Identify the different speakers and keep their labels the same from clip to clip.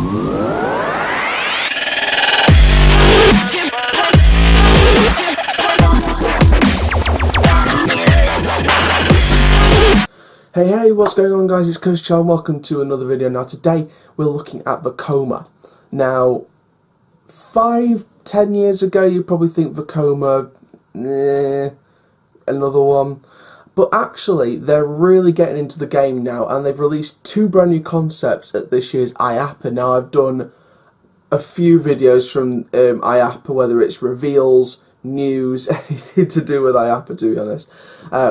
Speaker 1: Hey, what's going on, guys? It's Coach Charles. Welcome to another video. Now today we're looking at Vekoma. Now 5-10 years ago you'd probably think Vekoma, another one, but actually they're really getting into the game now, and they've released 2 brand new concepts at this year's IAAPA. Now I've done a few videos from IAAPA, whether it's reveals, news, anything to do with IAAPA, to be honest,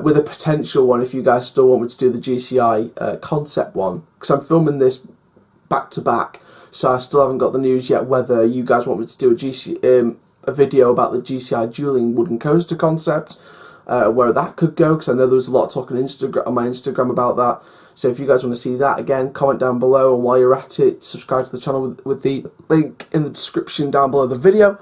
Speaker 1: with a potential one if you guys still want me to do the GCI concept one, because I'm filming this back to back, so I still haven't got the news yet whether you guys want me to do a video about the GCI dueling wooden coaster concept, where that could go, because I know there was a lot of talk on my Instagram about that. So if you guys want to see that, again, comment down below, and while you're at it, subscribe to the channel with the link in the description down below the video.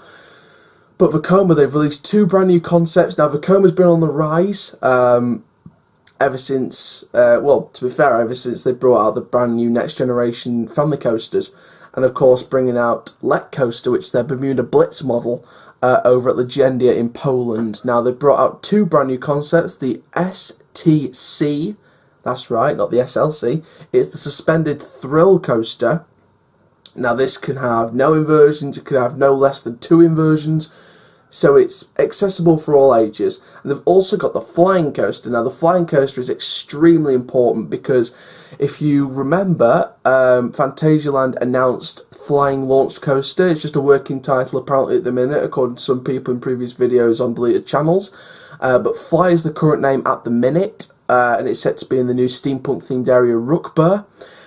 Speaker 1: But Vekoma, they've released 2 brand new concepts. Now, Vekoma's been on the rise ever since, well, to be fair, ever since they brought out the brand new next generation family coasters. And, of course, bringing out Rollercoaster, which is their Bermuda Blitz model, over at Legendia in Poland. Now, they've brought out 2 brand new concepts. The STC, that's right, not the SLC. It's the Suspended Thrill Coaster. Now, this can have no inversions, it can have no less than 2 inversions, so it's accessible for all ages. And they've also got the Flying Coaster. Now, the Flying Coaster is extremely important because if you remember, Phantasialand announced Flying Launch Coaster. It's just a working title apparently at the minute, according to some people in previous videos on deleted channels. But Fly is the current name at the minute, and it's set to be in the new steampunk themed area Rookbur.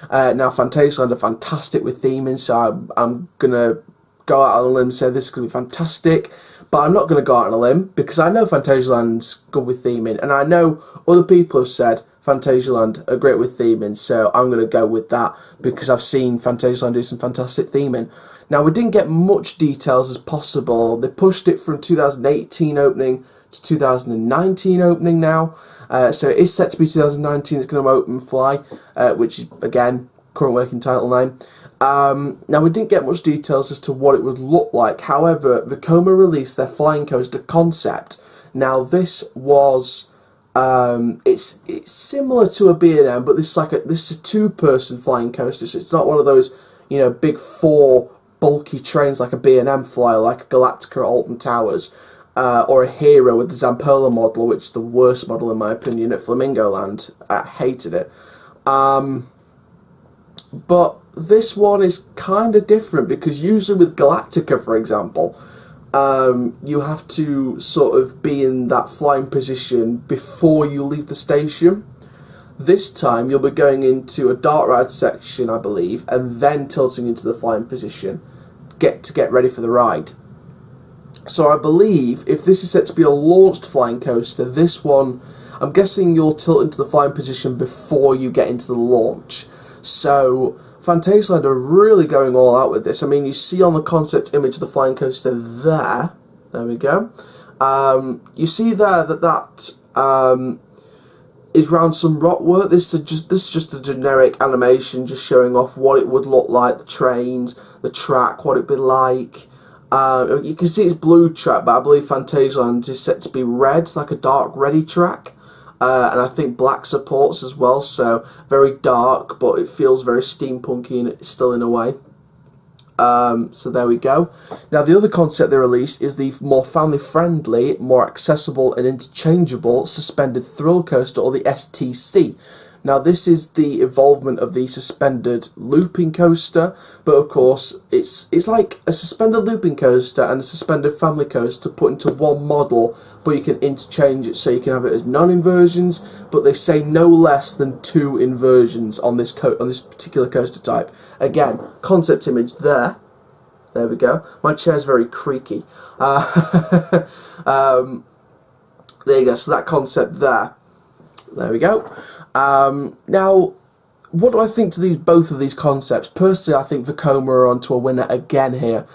Speaker 1: Now, Phantasialand are fantastic with theming, so I'm going to go out on a limb and say this is going to be fantastic, but I'm not going to go out on a limb because I know Phantasialand's good with theming, and I know other people have said Phantasialand are great with theming, so I'm going to go with that because I've seen Phantasialand do some fantastic theming. Now, we didn't get much details as possible. They pushed it from 2018 opening to 2019 opening now. So it is set to be 2019, it's going to open Fly, which is, again, current working title name. Now, we didn't get much details as to what it would look like. However, Vekoma released their Flying Coaster concept. Now, this was, it's similar to a B&M, but this is a 2-person Flying Coaster, so it's not one of those, you know, big 4 bulky trains like a B&M Flyer, like a Galactica at Alton Towers. Or a Hero with the Zamperla model, which is the worst model in my opinion at Flamingo Land. I hated it. But this one is kind of different because usually with Galactica, for example, you have to sort of be in that flying position before you leave the station. This time you'll be going into a dark ride section, I believe, and then tilting into the flying position to get ready for the ride. So I believe if this is set to be a launched flying coaster, this one, I'm guessing you'll tilt into the flying position before you get into the launch. So Phantasialand are really going all out with this. I mean, you see on the concept image of the flying coaster there we go. You see there that is round some rock work. This is just a generic animation, just showing off what it would look like, the trains, the track, what it'd be like. You can see it's blue track, but I believe Phantasialand is set to be red, like a dark reddy track, and I think black supports as well, so very dark, but it feels very steampunky still in a way. So there we go. Now, the other concept they released is the more family-friendly, more accessible and interchangeable Suspended Thrill Coaster, or the STC. Now, this is the evolvement of the Suspended Looping Coaster, but of course it's like a Suspended Looping Coaster and a Suspended Family Coaster put into one model, but you can interchange it, so you can have it as non-inversions, but they say no less than 2 inversions on this particular coaster type. Again, concept image there. There we go. My chair's very creaky. There you go, so that concept there. There we go. Now, what do I think to both of these concepts? Personally, I think Vekoma are onto a winner again here.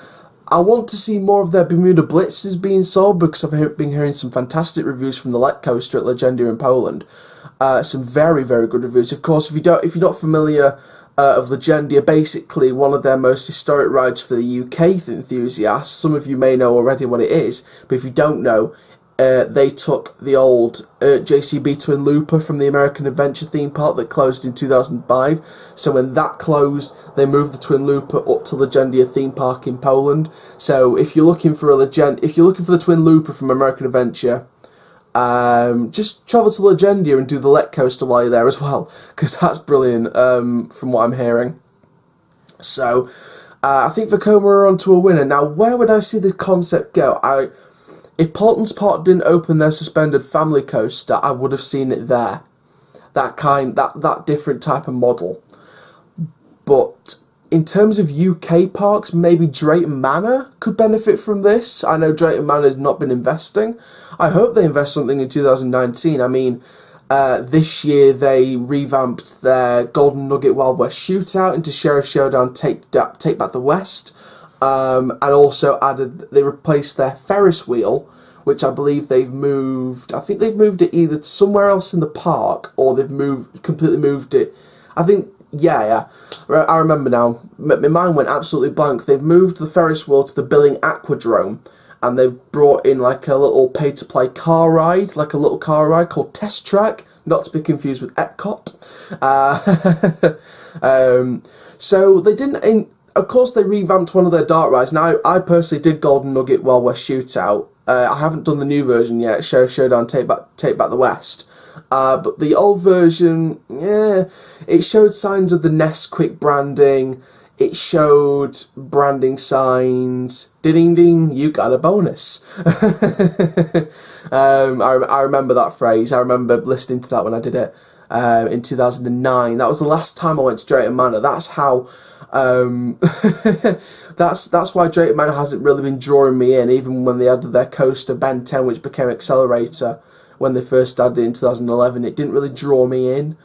Speaker 1: I want to see more of their Bermuda Blitzes being sold because I've been hearing some fantastic reviews from the Rollercoaster at Legendia in Poland. Some very, very good reviews. Of course, if you're not familiar of Legendia, basically one of their most historic rides for the UK enthusiasts. Some of you may know already what it is, but if you don't know, they took the old JCB Twin Looper from the American Adventure theme park that closed in 2005. So when that closed, they moved the Twin Looper up to Legendia theme park in Poland. So if you're looking for if you're looking for the Twin Looper from American Adventure, just travel to Legendia and do the Let Coaster while you're there as well, because that's brilliant from what I'm hearing. So I think Vekoma are onto a winner. Now, where would I see this concept go? If Paulton's Park didn't open their suspended family coaster, I would have seen it there. That different type of model. But in terms of UK parks, maybe Drayton Manor could benefit from this. I know Drayton Manor has not been investing. I hope they invest something in 2019. I mean, this year they revamped their Golden Nugget Wild West Shootout into Sheriff Showdown Take Back the West. And also they replaced their Ferris wheel, which I believe they've moved. I think they've moved it either somewhere else in the park, or they've completely moved it. I think, yeah. I remember now. My mind went absolutely blank. They've moved the Ferris wheel to the Billing Aquadrome, and they've brought in like a little pay-to-play car ride, like a little car ride called Test Track, not to be confused with Epcot. So they didn't. Of course, they revamped one of their dark rides. Now, I personally did Golden Nugget Wild West Shootout. I haven't done the new version yet, Showdown Take Back the West. But the old version, yeah, it showed signs of the Nesquik branding. It showed branding signs. Ding ding, you got a bonus. I remember that phrase. I remember listening to that when I did it in 2009. That was the last time I went to Drayton Manor. That's how. That's why Drayton Manor hasn't really been drawing me in, even when they added their coaster Ben 10, which became Accelerator when they first added it in 2011. It didn't really draw me in.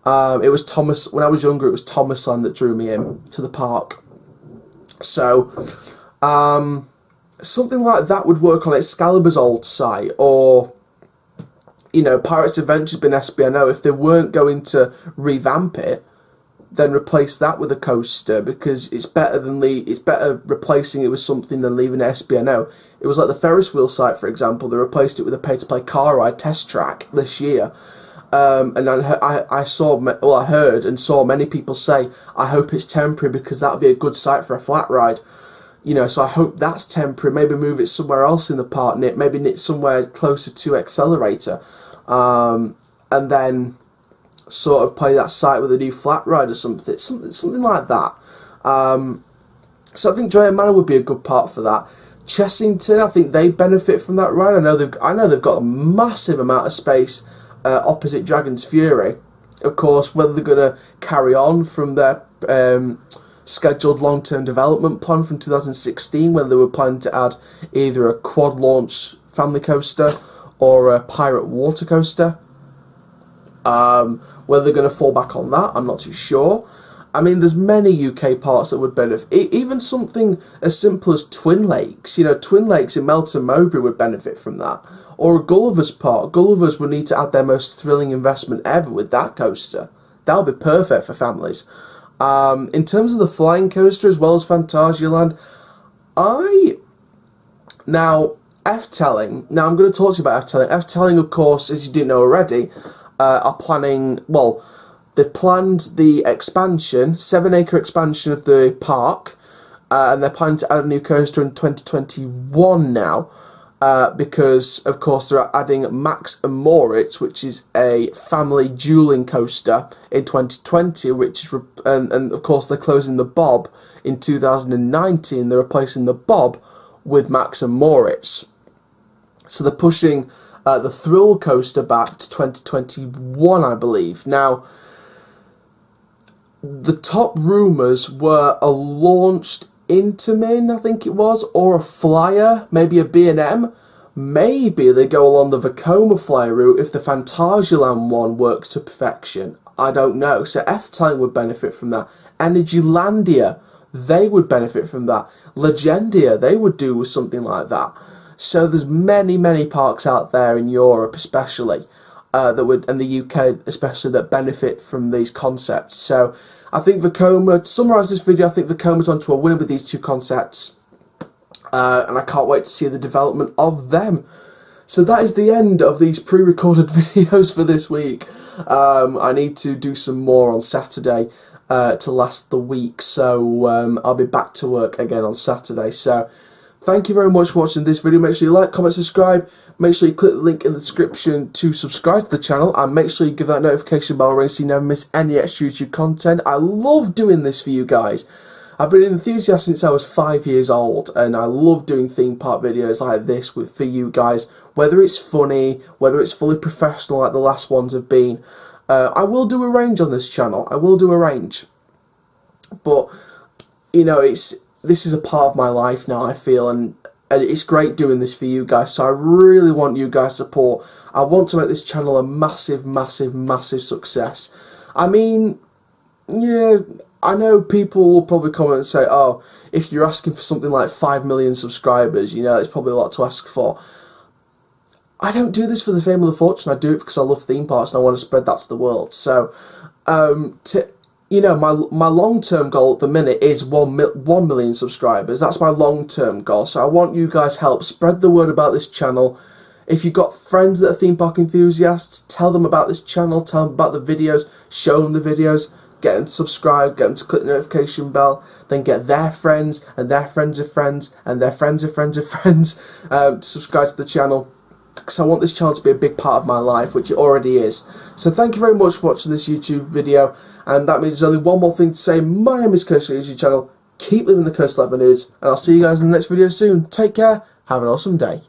Speaker 1: It was Thomas, when I was younger, it was Thomasland that drew me in to the park. So something like that would work on Excalibur's old site, or Pirates Adventure's been SBNO. If they weren't going to revamp it, then replace that with a coaster, because it's better replacing it with something than leaving it SBNO. It was like the Ferris wheel site, for example. They replaced it with a pay-to-play car ride Test Track this year, and I heard and saw many people say, I hope it's temporary, because that'll be a good site for a flat ride. So I hope that's temporary. Maybe move it somewhere else in the park, maybe knit somewhere closer to Accelerator, and then sort of play that site with a new flat ride or something like that. So I think Drayton Manor would be a good part for that. Chessington, I think they benefit from that ride. I know they've got a massive amount of space opposite Dragon's Fury. Of course, whether they're going to carry on from their scheduled long-term development plan from 2016, whether they were planning to add either a quad launch family coaster or a pirate water coaster. Whether they're going to fall back on that, I'm not too sure. I mean, there's many UK parks that would benefit. Even something as simple as Twin Lakes. Twin Lakes in Melton Mowbray would benefit from that. Or a Gulliver's Park. Gulliver's would need to add their most thrilling investment ever with that coaster. That would be perfect for families. In terms of the flying coaster as well as Phantasialand, F-Telling. Now, I'm going to talk to you about F-Telling. F-Telling, of course, as you didn't know already, are planning, they've planned the expansion, 7-acre expansion of the park, and they're planning to add a new coaster in 2021 now, because, of course, they're adding Max and Moritz, which is a family dueling coaster, in 2020, and of course, they're closing the Bob in 2019. They're replacing the Bob with Max and Moritz. So they're pushing the Thrill Coaster back to 2021, I believe. Now, the top rumours were a launched Intamin, I think it was, or a Flyer, maybe a B&M. Maybe they go along the Vekoma Flyer route if the Phantasialand one works to perfection. I don't know. So F-Time would benefit from that. Energylandia, they would benefit from that. Legendia, they would do with something like that. So there's many, many parks out there in Europe especially and the UK especially, that benefit from these concepts. So I think Vekoma, to summarise this video, I think Vekoma's onto a winner with these two concepts, and I can't wait to see the development of them. So that is the end of these pre-recorded videos for this week. I need to do some more on Saturday to last the week, so I'll be back to work again on Saturday. So thank you very much for watching this video. Make sure you like, comment, subscribe. Make sure you click the link in the description to subscribe to the channel, and make sure you give that notification bell ring so you never miss any extra YouTube content. I love doing this for you guys. I've been an enthusiast since I was 5 years old, and I love doing theme park videos like this for you guys. Whether it's funny, whether it's fully professional like the last ones have been. I will do a range on this channel. I will do a range. But, you know, this is a part of my life now, I feel, and it's great doing this for you guys. So I really want you guys' support. I want to make this channel a massive, massive, massive success. I mean, yeah, I know people will probably comment and say, oh, if you're asking for something like 5 million subscribers, you know, it's probably a lot to ask for. I don't do this for the fame or the fortune. I do it because I love theme parks and I want to spread that to the world. So, you know, my long-term goal at the minute is 1 million subscribers. That's my long-term goal. So I want you guys' help. Spread the word about this channel. If you've got friends that are theme park enthusiasts, tell them about this channel. Tell them about the videos. Show them the videos. Get them to subscribe. Get them to click the notification bell. Then get their friends and their friends of friends and their friends of friends of friends to subscribe to the channel. Because I want this channel to be a big part of my life, which it already is. So thank you very much for watching this YouTube video, and that means there's only one more thing to say. My name is Coastal YouTube channel. Keep living the coastal news, and I'll see you guys in the next video soon. Take care. Have an awesome day.